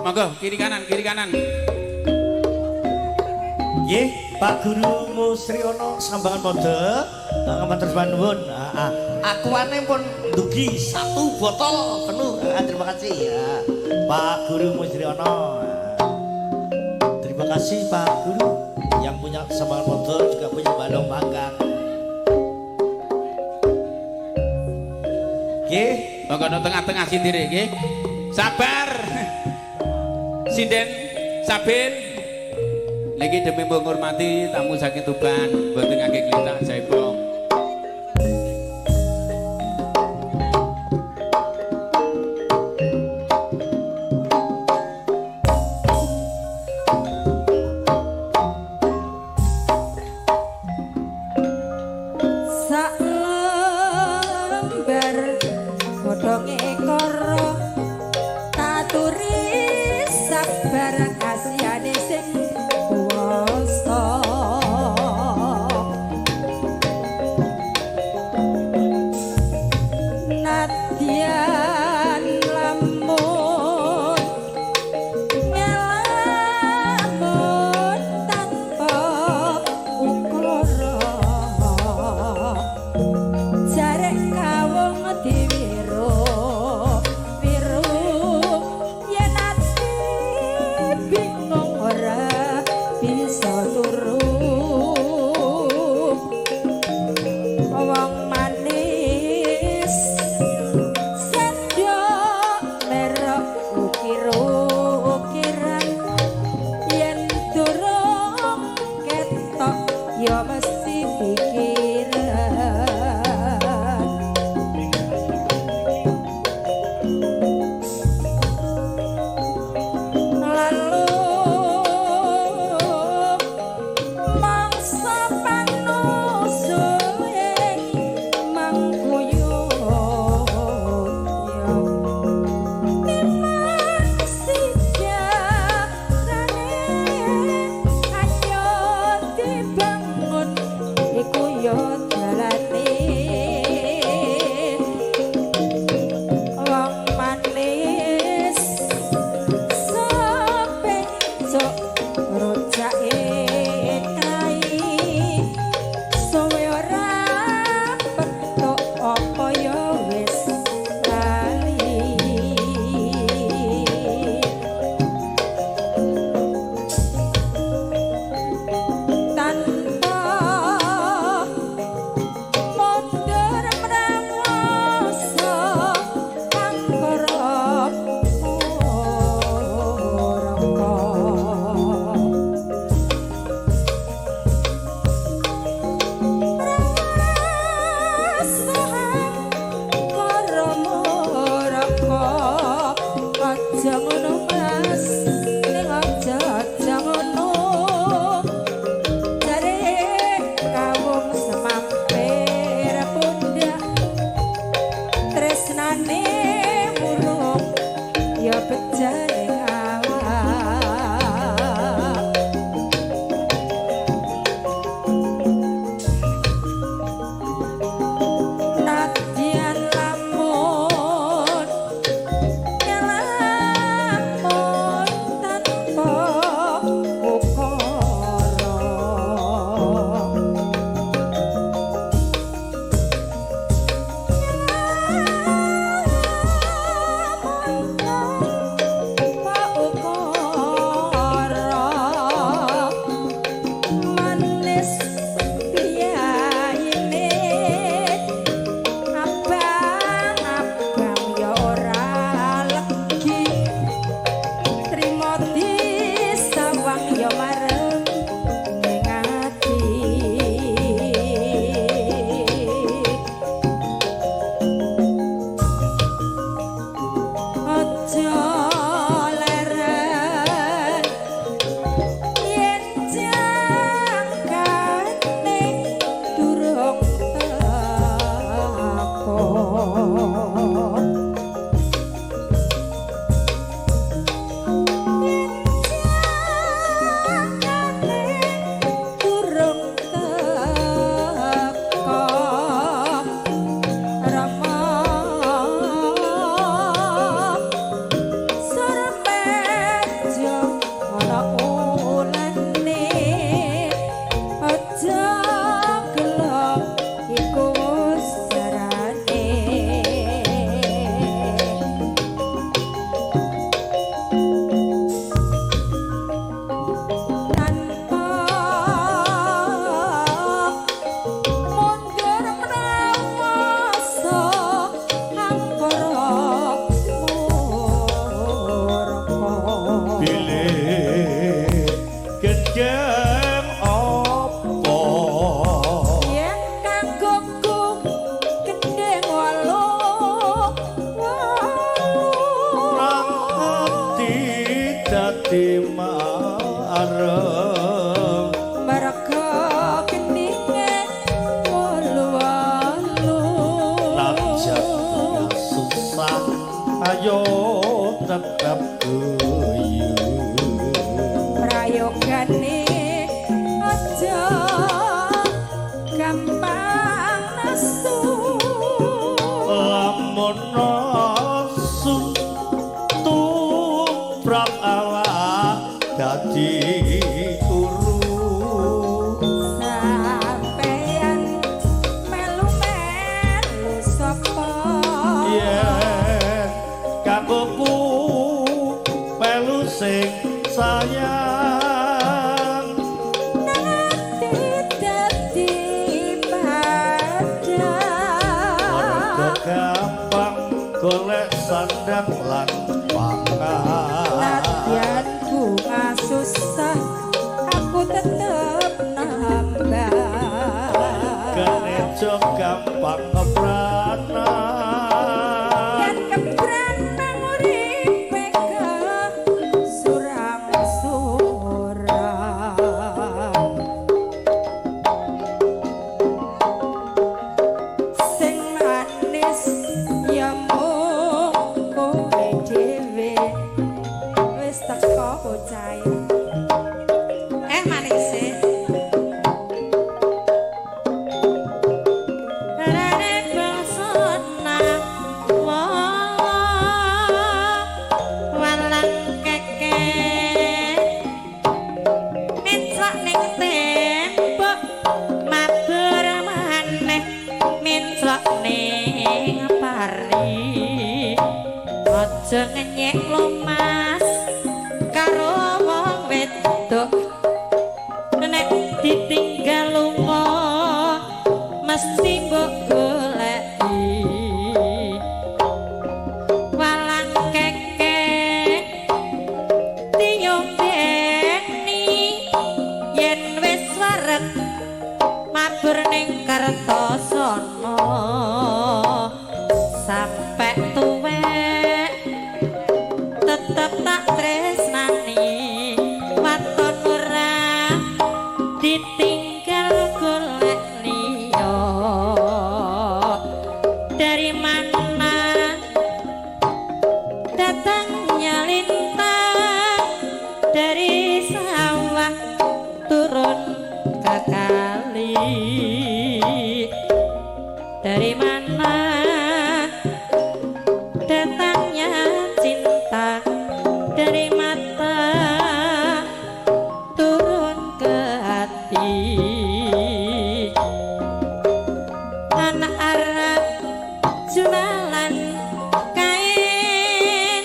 Monggo kiri kanan kiri kanan. Nggih, Pak Guru Musriono Sambangan Mode, ngatur nuwun. Akuane pun dugi 1 botol penuh. Terima kasih ya. Pak Guru Musriono. Terima kasih Pak Guru yang punya Sambangan Mode juga punya balong panggang. Nggih, Monggo no tengah-tengah sindire nggih. Sabar. Sinden Sabin lagi demi menghormati tamu saking Tuban boten ngake klintang jaipong. Saember godhonge karo taturi sabar kasihane sing kuwasa nadyan lamun ngelamun tanpa ukara jarek kawung diwiru wiru yen ati bingung ora bisa turu wong manis sendok merok ukir-ukiran yen durung ketok ya mesti pikiran lalu mangsa panusuing mangkuyung memang sejarane ayo dibangun iku yo dalane wong manis sampai sok rojake kai suwe ora petuk apa ya wis lali tanpa mundur mrewasa angkara murka angkara murka aja ngono mas ning aja ngono jare kawung semampir pundak tresnane murung ya bejane awak nadyan lamun ngelamun tanpa ukara ngelamun dadi marem merga ketinge wolu-wolu najan susah ayo tetap guyu prayogane aja gampang nesu lamun nasu tumrap ala dadi turu sampeyan melu-melu sapa yen kanggoku melu sing sayang nanti dadi padha gampang golek sandang lan pangan nadyan bunga susah aku tetep nambah gereja gampang ngepranan yen kebranan uripe surang-surang sing manis ya mung kowe dhewe wis teko bocahe manis Rarek bangsa nang walang keke minclak ning tembok mabur maneh minclak ning pari aja ngenyek lomas karo wong wedok nek ditinggal lunga mesti mbok goleki walang keke diombeni yen wis wareg mabur ning Kertosana sampe tuwek tetep tak tresnani waton ora ditinggal golek liya dari mana datangnya lintang dari sawah turun ke kali dari mana datangnya cinta dari mata turun ke hati anak Arab jualan kain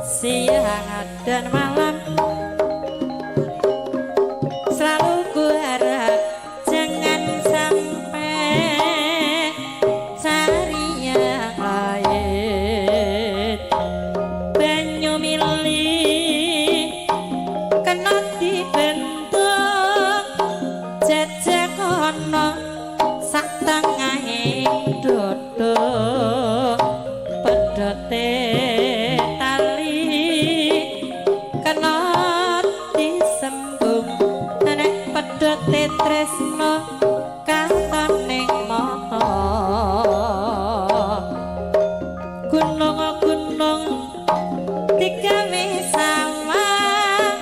siang dan malam selalu ku harap jangan sampai cari yang lain banyu milih kena dibentuk jajak kono sak tengahing dodo pedote tali kena disembung nek pedote tresno katoning mata gunung-gunung digawe sawah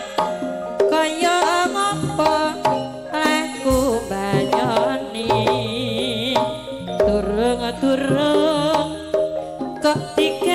kaya ngopo aku banyoni turung-turung kok tiga